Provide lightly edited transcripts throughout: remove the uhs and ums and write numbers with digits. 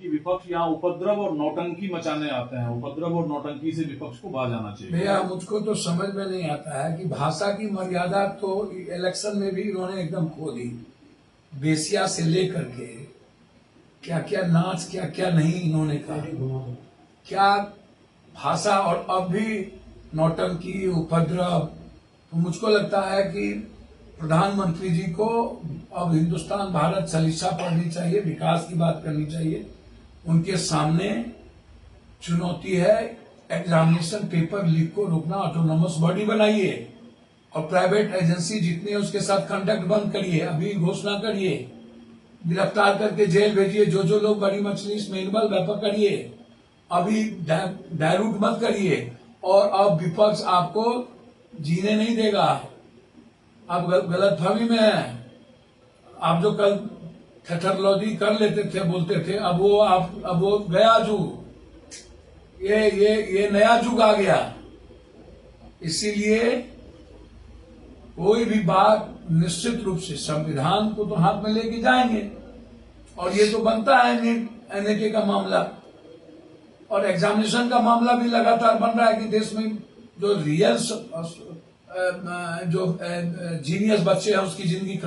कि विपक्ष यहाँ उपद्रव और नौटंकी मचाने आते हैं। उपद्रव और नौटंकी से विपक्ष को बाज आना चाहिए। भैया मुझको तो समझ में नहीं आता है कि भाषा की मर्यादा तो इलेक्शन में भी इन्होंने एकदम खो दी। बेसिया से लेकर के क्या क्या नाच क्या क्या नहीं इन्होंने कहा, क्या भाषा, और अब भी नौटंकी उपद्रव। तो मुझको लगता है कि प्रधानमंत्री जी को अब हिंदुस्तान भारत सलीसा पढ़नी चाहिए, विकास की बात करनी चाहिए। उनके सामने चुनौती है, एग्जामिनेशन पेपर लीक को रोकना, ऑटोनोमस बॉडी बनाइए और प्राइवेट एजेंसी जितने हैं उसके साथ कांटेक्ट बंद करिए, अभी घोषणा करिए, गिरफ्तार करके जेल भेजिए जो लोग बड़ी मछली इसमें इन्वॉल्व है पकड़िए, अभी डायरूट मत करिए। और अब विपक्ष आपको जीने नहीं देगा। आप गलतफहमी में हैं। आप जो कल ठठरलौजी कर लेते थे, बोलते थे, अब वो गया जुग, ये नया जुग आ गया। इसीलिए कोई भी बात निश्चित रूप से संविधान को तो हाथ में लेके जाएंगे, और ये तो बनता है NAT का मामला, और एग्जामिनेशन का मामला भी लगातार बन रहा है कि देश में जो रियल जो जीनियस बच्चे हैं उसकी जिंदगी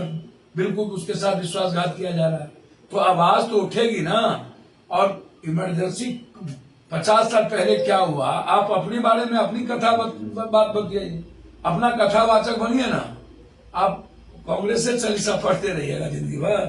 बिल्कुल उसके साथ विश्वासघात किया जा रहा है। तो आवाज तो उठेगी ना। और इमरजेंसी 50 साल पहले क्या हुआ, आप अपने बारे में अपनी कथा बात बताइए, अपना कथावाचक बनिए ना। आप कांग्रेस से चालीसा पढ़ते रहिएगा जिंदगी भर।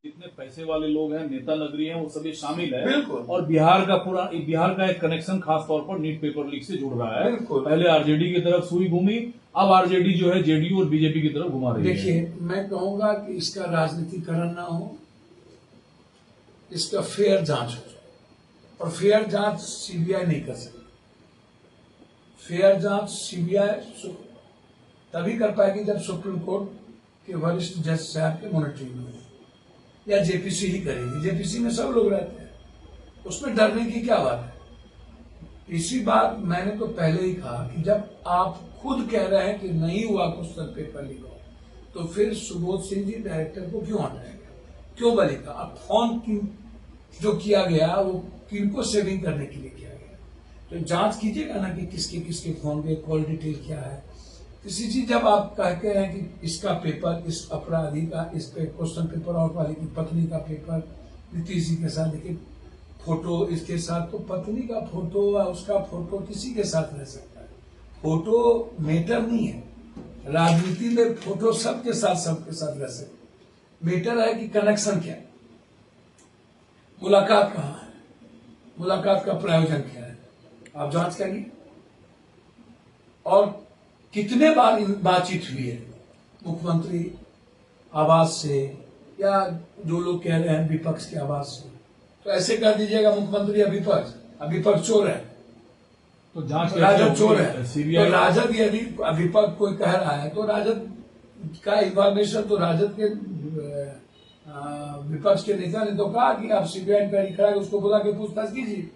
जितने पैसे वाले लोग हैं, नेता नगरी हैं, वो सभी शामिल है। बिल्कुल। और बिहार का एक कनेक्शन खास तौर पर नीट पेपर लीक से जुड़ रहा है। बिल्कुल। पहले आरजेडी की तरफ सुई घूमी, अब आरजेडी जो है जेडीयू और बीजेपी की तरफ घुमा रही है। देखिए, मैं कहूंगा कि इसका राजनीतिकरण ना हो, इसका फेयर जांच हो जाए। और फेयर जांच सीबीआई नहीं कर सकती। फेयर जांच सीबीआई तभी कर पाएगी जब सुप्रीम कोर्ट के वरिष्ठ जज साहब के मॉनिटरिंग में, या जेपीसी ही करेगी। जेपीसी में सब लोग रहते हैं, उसमें डरने की क्या बात है। इसी बात मैंने तो पहले ही कहा कि जब आप खुद कह रहे हैं कि नहीं हुआ क्वेश्चन पेपर लीक, तो फिर सुबोध सिंह जी डायरेक्टर को क्यों हटाया गया, क्यों बली का। अब फोन जो किया गया वो किनको सेविंग करने के लिए किया गया, तो जांच कीजिएगा ना कि किसके किसके फोन पे कॉल डिटेल क्या है। किसी चीज जब आप कहते हैं कि इसका पेपर, इस अपराधी का इस पे क्वेश्चन पेपर, और वाले की पत्नी का पेपर, नीतीश जी के साथ देखिए फोटो इसके साथ, तो पत्नी का फोटो या उसका फोटो किसी के साथ रह सकता है। फोटो मेटर नहीं है, राजनीति में फोटो सबके साथ रह सकते। मेटर है कि कनेक्शन क्या है, मुलाकात कहाँ है, मुलाकात का प्रायोजन क्या है, आप जांच करिए। और कितने बार बातचीत हुई है मुख्यमंत्री आवास से, या जो लोग कह रहे हैं विपक्ष के आवास से, तो ऐसे कर दीजिएगा मुख्यमंत्री विपक्ष चोर है तो जांच राजद चोर है। सीबीआई तो राजद यदि विपक्ष कोई कह रहा है तो राजद का इन्फॉर्मेशन तो राजद के विपक्ष के नेता ने तो कहा कि आप सीबीआई इंक्वायरी कराए, उसको बुला के पूछताछ कीजिए।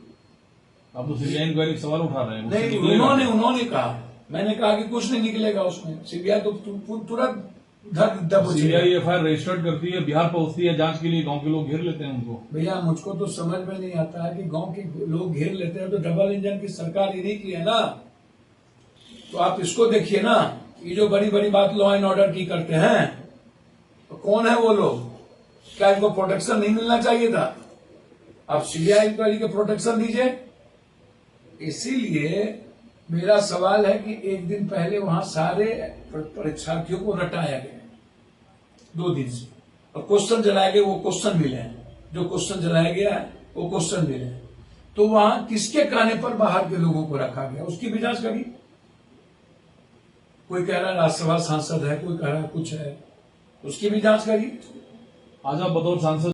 अब तो सीबीआई इंक्वायरी सवाल उठा रहे हैं। नहीं, उन्होंने कहा, मैंने कहा कि कुछ नहीं निकलेगा उसमें। सीबीआई तो तुरंत सीबीआई एफआईआर रजिस्टर्ड करती है, बिहार पहुंचती है जांच के लिए, गांव के लोग घेर लेते हैं उनको। भैया मुझको तो समझ में नहीं आता है कि गांव के लोग घेर लेते हैं, तो डबल इंजन की सरकार इन्हीं की है ना। तो आप इसको देखिए ना, ये जो बड़ी बड़ी बात लॉ एंड ऑर्डर की करते हैं, तो कौन है वो लोग, क्या इनको प्रोटेक्शन नहीं मिलना चाहिए था। आप सीबीआई इंक्वायरी के प्रोटेक्शन दीजिए। इसीलिए मेरा सवाल है कि एक दिन पहले वहां सारे परीक्षार्थियों को रटाया गया 2 दिन से, और क्वेश्चन जलाए गए, वो क्वेश्चन मिले हैं, जो क्वेश्चन जलाया गया है वो क्वेश्चन मिले हैं। तो वहां किसके कहने पर बाहर के लोगों को रखा गया, उसकी भी जांच करिए। कोई कह रहा है राज्यसभा सांसद है, कोई कह रहा है कुछ है, उसकी भी जांच करिए। आज आप बतौर सांसद